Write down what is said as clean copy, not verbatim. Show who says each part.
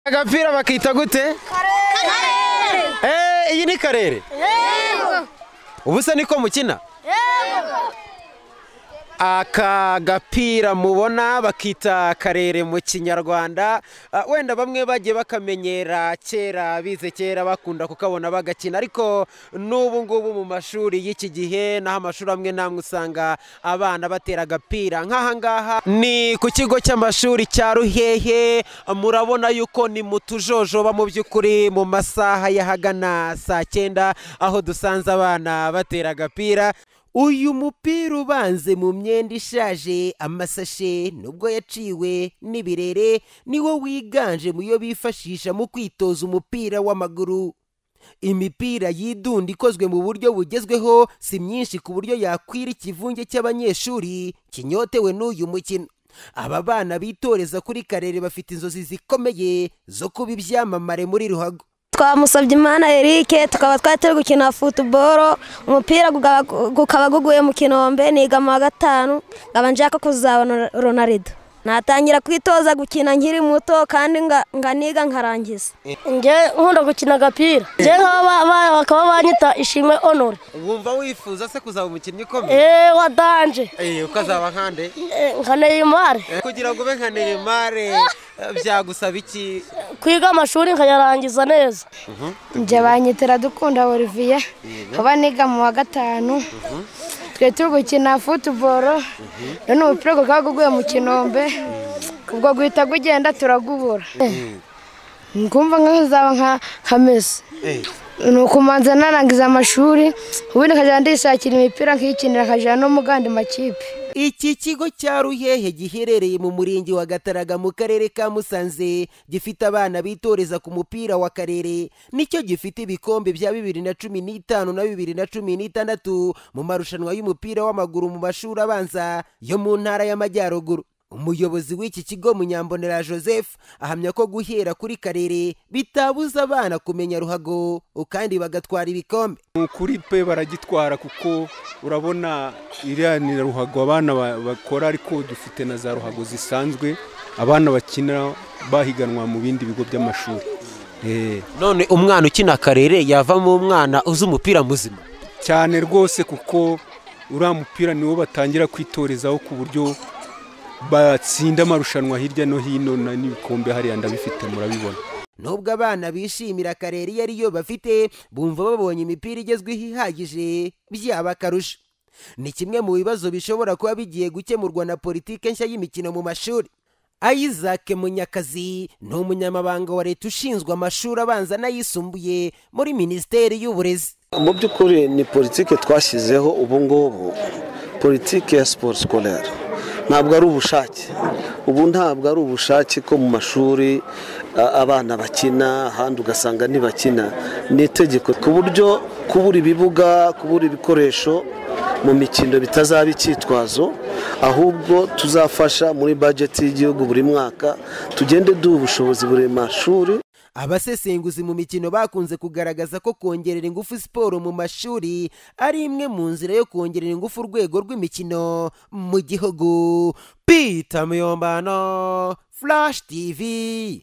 Speaker 1: Agapira bakita gute? Karere. Iyi ni karere.
Speaker 2: Yego.
Speaker 1: Ubusa niko mukina?
Speaker 2: Yego.
Speaker 1: Aka gapira mubona bakita karere mu Kinyarwanda, wenda bamwe bagiye bakamenyera kera, bize kera bakunda kukabona bagakina, ariko n'ubu ngubu mu mashuri y'iki gihe naho amashuri amwe namwe usanga abana batera agapira. Nk'aha ngaha ni ku kigo cy'amashuri cya Ruhehe, murabona yuko ni mu tujojoba mu by'ukuri mu masaha y'ahagana saa 9 aho dusanze abana batera agapira. Uyu mupira ubanze mu myenda ishaje, amasashe nubwo yaciwe n'ibirere, niwo wiganje mu yo bifashisha mu kwitoza umupira w'amaguru. Imipira yidundi ikozwe mu buryo bugezweho si myinshi ku buryo yakwira ikivunge cy'abanyeshuri kinyotewe n'uyu mukino. Aba bana bitoreza kuri karere bafite inzozi zikomeye zo kuba ibyamamare muri Ruhago.
Speaker 2: Twamusabye Imana Eric, tukaba twatera gukina football, umupira gukaba guguye mu Kinombe, niga mu wa 5, ngaba njaka kuzabona Ronaldo. Natangira kwitoza gukina nkiri muto kandi nganiga nkarangiza.
Speaker 3: Nge nkunda gukina agapira. Je bakaba banyita Ishimwe Honore.
Speaker 1: Wumva wifuza se kuzaba umukinnyi ukomeye?
Speaker 3: Wadanje.
Speaker 1: Ukazaba nkande?
Speaker 3: Nka Neymar.
Speaker 1: Kugira ngo ube nka Neymar byagusaba iki?
Speaker 3: Kwiga amashuri nkayarangiza neza.
Speaker 4: Nje banyitira Dukunda Olivier, kuba niga mu wa 5. Twe turi gukina football, none umupira gukaguye mu Kinombe, ubwo guhita gugenda turagubura. Ngumva nkazaba nka Messi. Nuko manza narangiza amashuri, ubundi nkajya ndishakira imipira nkikinira nkajya no mu gandi makipe.
Speaker 1: Iki kigo cya Ruhehe giherereye mu murenge wa Gataraga mu karere ka Musanze, gifite abana bitoreza ku mupira wa karere, nicyo gifite ibikombe bya 2015 na 2016 mu marushanwa y'umupira w'amaguru mu mashuri abanza yo mu ntara y'Amajyaruguru. Umuyobozi w'iki kigo Munyambonera Joseph ahamya ko guhera kuri karere bitabuza abana kumenya Ruhago kandi bagatwara ibikombe.
Speaker 5: Kuri pe baragitwara kuko urabona iriya ni Ruhago abana bakora, ariko dufite na za Ruhago zisanzwe abana bakina bahiganwa mu bindi bigo by'amashuri.
Speaker 1: None umwana ukina karere yavamo umwana uzi umupira muzima
Speaker 5: cyane rwose, kuko uriya mupira niwo batangira kwitorezaho ku buryo batsinda amarushanwa hirya no hino n'ibikombe hariya ndabifite murabibona.
Speaker 1: Nubwo abana bishimira karere iyo ariyo bafite, bumva babonye imipira igezweho ihagije byaba akarusho. Ni kimwe mu bibazo bishobora kuba bigiye gukemurwa na politike nshya y'imikino mu mashuri. Isaac Munyakazi ni umunyamabanga wa leta ushinzwe amashuri abanza n'ayisumbuye muri Minisiteri y'Uburezi.
Speaker 6: Mu by'ukuri ni politike twashyizeho ubu ngubu, politike ya sport scolaire. Ntabwo ari ubushake, ubu ntabwo ari ubushake ko mu mashuri abana bakina, ahandi ugasanga ntibakina. Ni itegeko ku buryo kubura ibibuga, kubura ibikoresho mu mikino bitazaba icyitwazo, ahubwo tuzafasha muri budget y'igihugu buri mwaka tugende duha ubushobozi buri mashuri.
Speaker 1: Abasesenguzi mu mikino bakunze kugaragaza ko kongerera ingufu siporo mu mashuri ari imwe mu nzira yo kongerera ingufu urwego rw'imikino mu gihugu. Peter Muyombano, Flash TV.